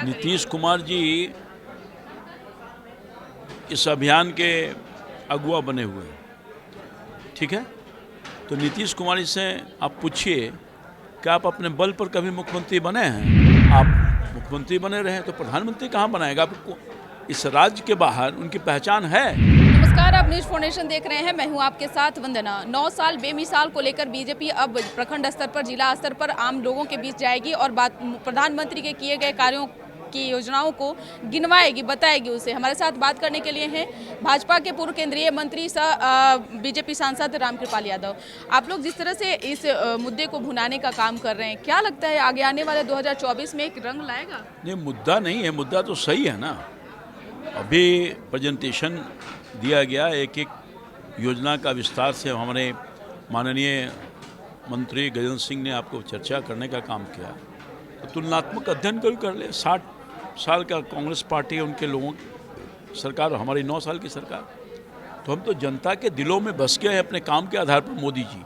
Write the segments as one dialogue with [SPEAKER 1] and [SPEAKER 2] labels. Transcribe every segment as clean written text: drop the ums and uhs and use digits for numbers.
[SPEAKER 1] नीतीश कुमार जी इस अभियान के अगुवा बने हुए हैं, ठीक है। तो नीतीश कुमार जी से आप पूछिए कि आप अपने बल पर कभी मुख्यमंत्री बने हैं? आप मुख्यमंत्री बने रहे तो प्रधानमंत्री कहाँ बनाएगा? आपको इस राज्य के बाहर उनकी पहचान है।
[SPEAKER 2] नमस्कार, आप न्यूज फाउंडेशन देख रहे हैं। मैं हूं आपके साथ वंदना। 9 साल बेमिसाल को लेकर बीजेपी अब प्रखंड स्तर पर, जिला स्तर पर आम लोगों के बीच जाएगी और बात प्रधानमंत्री के किए गए कार्यों की योजनाओं को गिनवाएगी, बताएगी उसे। हमारे साथ बात करने के लिए हैं भाजपा के पूर्व केंद्रीय मंत्री बीजेपी सांसद रामकृपाल यादव। आप लोग जिस तरह से इस मुद्दे को भुनाने का काम कर रहे हैं, क्या लगता है आगे आने वाले 2024 में एक रंग लाएगा?
[SPEAKER 1] ये मुद्दा नहीं है, मुद्दा तो सही है ना। अभी प्रेजेंटेशन दिया गया, एक एक योजना का विस्तार से हमारे माननीय मंत्री गजेंद्र सिंह ने आपको चर्चा करने का काम किया। तो तुलनात्मक अध्ययन कर ले। 60 साल का कांग्रेस पार्टी है, उनके लोगों की सरकार, हमारी 9 साल की सरकार। तो हम तो जनता के दिलों में बस गए हैं अपने काम के आधार पर मोदी जी।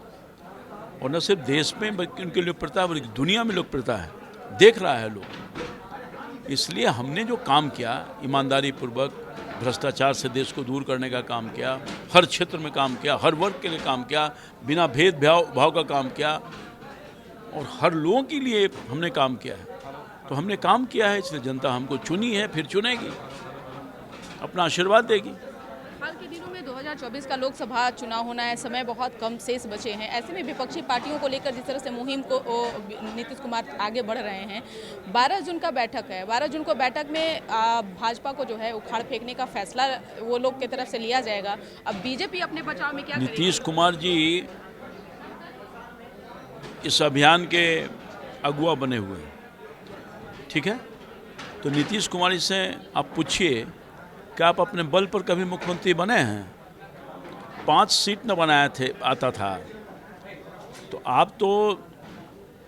[SPEAKER 1] और न सिर्फ देश में बल्कि उनकी लोकप्रियता बल्कि दुनिया में लोकप्रियता है, देख रहा है लोग। इसलिए हमने जो काम किया, ईमानदारी पूर्वक भ्रष्टाचार से देश को दूर करने का काम किया, हर क्षेत्र में काम किया, हर वर्ग के लिए काम किया, बिना भेदभाव का काम किया और हर लोगों के लिए हमने काम किया है। तो हमने काम किया है, इसलिए जनता हमको चुनी है, फिर चुनेगी, अपना आशीर्वाद देगी।
[SPEAKER 2] हाल के दिनों में 2024 का लोकसभा चुनाव होना है, समय बहुत कम शेष बचे हैं। ऐसे में विपक्षी पार्टियों को लेकर जिस तरह से मुहिम को नीतीश कुमार आगे बढ़ रहे हैं, 12 जून का बैठक है। 12 जून को बैठक में भाजपा को जो है उखाड़ फेंकने का फैसला वो लोग की तरफ से लिया जाएगा। अब बीजेपी अपने बचाव में क्या करेगी?
[SPEAKER 1] नीतीश कुमार जी इस अभियान के अगुवा बने हुए हैं, ठीक है। तो नीतीश कुमार जी से आप पूछिए कि आप अपने बल पर कभी मुख्यमंत्री बने हैं? 5 सीट न बनाया आता था। तो आप तो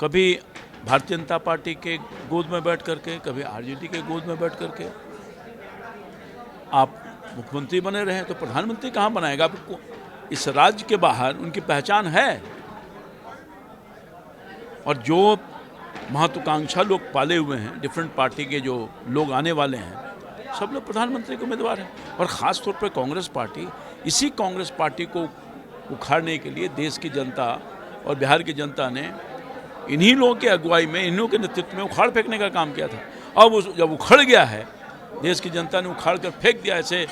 [SPEAKER 1] कभी भारतीय जनता पार्टी के गोद में बैठ करके, कभी आरजेडी के गोद में बैठ करके आप मुख्यमंत्री बने रहे तो प्रधानमंत्री कहाँ बनाएगा? आपको इस राज्य के बाहर उनकी पहचान है। और जो महत्वाकांक्षा लोग पाले हुए हैं, डिफरेंट पार्टी के जो लोग आने वाले हैं, सब लोग प्रधानमंत्री के उम्मीदवार हैं। और ख़ास तौर पर कांग्रेस पार्टी, इसी कांग्रेस पार्टी को उखाड़ने के लिए देश की जनता और बिहार की जनता ने इन्हीं लोगों के अगुवाई में, इन्हीं के नेतृत्व में उखाड़ फेंकने का काम किया था। अब जब उखड़ गया है, देश की जनता ने उखाड़ कर फेंक दिया, ऐसे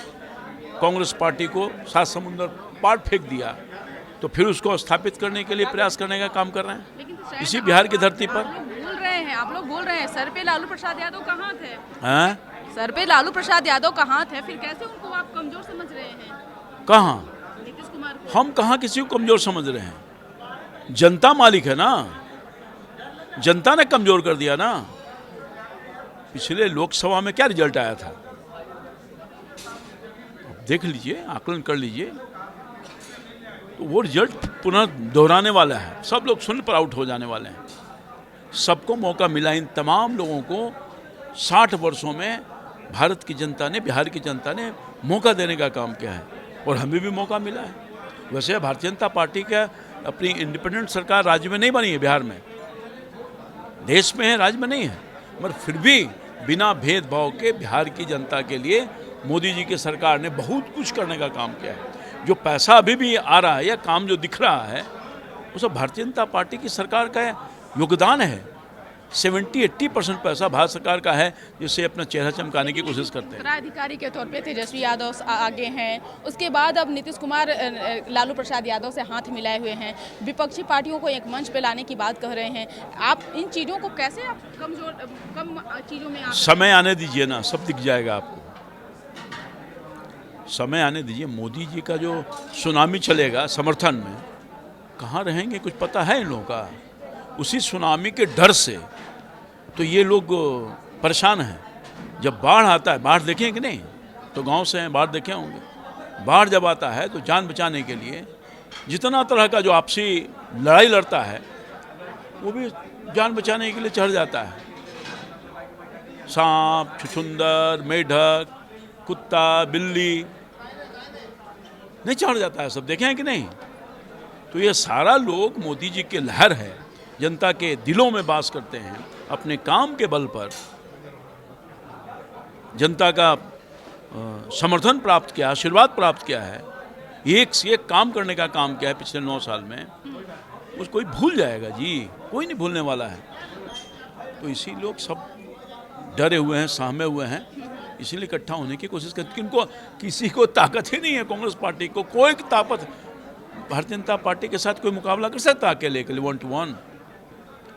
[SPEAKER 1] कांग्रेस पार्टी को 7 समुंदर पार फेंक दिया, तो फिर उसको स्थापित करने के लिए प्रयास करने का काम कर रहे हैं इसी बिहार की धरती पर।
[SPEAKER 2] आप लोग बोल रहे हैं सर पे लालू प्रसाद यादव कहाँ थे?
[SPEAKER 1] हैं?
[SPEAKER 2] सर पे लालू प्रसाद यादव कहाँ थे? फिर कैसे उनको आप कमजोर समझ रहे हैं?
[SPEAKER 1] कहाँ?
[SPEAKER 2] नीतीश कुमार को।
[SPEAKER 1] हम कहाँ किसी को कमजोर समझ रहे हैं? जनता मालिक है ना, जनता ने कमजोर कर दिया ना। पिछले लोकसभा में क्या रिजल्ट आया था, देख लीजिए, आकलन कर लीजिए। तो वो रिजल्ट पुनः दोहराने वाला है, सब लोग शून्य पर आउट हो जाने वाले हैं। सबको मौका मिला, इन तमाम लोगों को 60 वर्षों में भारत की जनता ने, बिहार की जनता ने मौका देने का काम किया है और हमें भी मौका मिला है। वैसे भारतीय जनता पार्टी का अपनी इंडिपेंडेंट सरकार राज्य में नहीं बनी है, बिहार में, देश में है, राज्य में नहीं है, मगर फिर भी बिना भेदभाव के बिहार की जनता के लिए मोदी जी की सरकार ने बहुत कुछ करने का काम किया है। जो पैसा अभी भी आ रहा है या काम जो दिख रहा है, वो सब भारतीय जनता पार्टी की सरकार का योगदान है। 70-80% पैसा भारत सरकार का है, जिससे अपना चेहरा चमकाने की कोशिश करते हैं।
[SPEAKER 2] उत्तराधिकारी के तौर पे तेजस्वी यादव आगे हैं, उसके बाद अब नीतीश कुमार लालू प्रसाद यादव से हाथ मिलाए हुए हैं, विपक्षी पार्टियों को एक मंच पे लाने की बात कह रहे हैं। आप इन चीज़ों को कैसे आप कम चीज़ों में
[SPEAKER 1] समय आने दीजिए ना, सब दिख जाएगा आपको। समय आने दीजिए। मोदी जी का जो सुनामी चलेगा समर्थन में, कहाँ रहेंगे कुछ पता है इन लोगों का? उसी सुनामी के डर से तो ये लोग परेशान हैं। जब बाढ़ आता है, बाढ़ देखें कि नहीं, तो गांव से हैं, बाढ़ देखे होंगे। बाढ़ जब आता है तो जान बचाने के लिए जितना तरह का जो आपसी लड़ाई लड़ता है, वो भी जान बचाने के लिए चढ़ जाता है। सांप, छुछुंदर, मेढक, कुत्ता, बिल्ली नहीं चढ़ जाता है, सब देखे हैं कि नहीं? तो ये सारा लोग मोदी जी के लहर है, जनता के दिलों में वास करते हैं, अपने काम के बल पर जनता का समर्थन प्राप्त किया, आशीर्वाद प्राप्त किया है, एक से एक काम करने का काम किया है पिछले 9 साल में, उसको कोई भूल जाएगा जी, कोई नहीं भूलने वाला है। तो इसी लोग सब डरे हुए हैं, सहमे हुए हैं, इसीलिए इकट्ठा होने की कोशिश करते। किनको किसी को ताकत ही नहीं है, कांग्रेस पार्टी को कोई ताकत, भारतीय जनता पार्टी के साथ कोई मुकाबला कर सकता अकेले 1 to 1,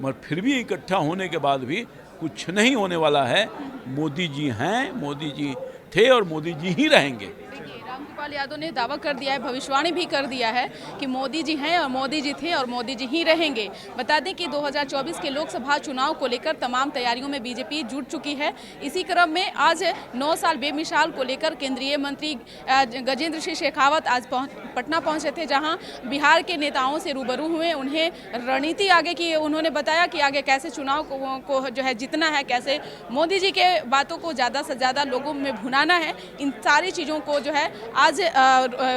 [SPEAKER 1] मगर फिर भी इकट्ठा होने के बाद भी कुछ नहीं होने वाला है। मोदी जी हैं, मोदी जी थे और मोदी जी ही रहेंगे।
[SPEAKER 2] देखिए, रामकृपाल यादव ने दावा कर दिया है, भविष्यवाणी भी कर दिया है कि मोदी जी हैं और मोदी जी थे और मोदी जी ही रहेंगे। बता दें कि 2024 के लोकसभा चुनाव को लेकर तमाम तैयारियों में बीजेपी जुट चुकी है। इसी क्रम में आज 9 साल बेमिसाल को लेकर केंद्रीय मंत्री गजेंद्र सिंह शेखावत आज पटना पहुंचे थे, जहां बिहार के नेताओं से रूबरू हुए, उन्हें रणनीति आगे की उन्होंने बताया कि आगे कैसे चुनाव को जो है जीतना है, कैसे मोदी जी के बातों को ज़्यादा से ज़्यादा लोगों में भुनाना है। इन सारी चीज़ों को जो है आज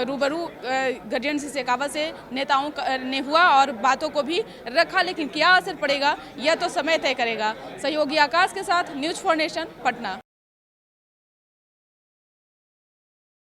[SPEAKER 2] रूबरू गजेंद्र सिंह शेखावत से नेताओं ने हुआ और बातों को भी रखा, लेकिन क्या असर पड़ेगा यह तो समय तय करेगा। सहयोगी आकाश के साथ न्यूज़ फॉर नेशन, पटना।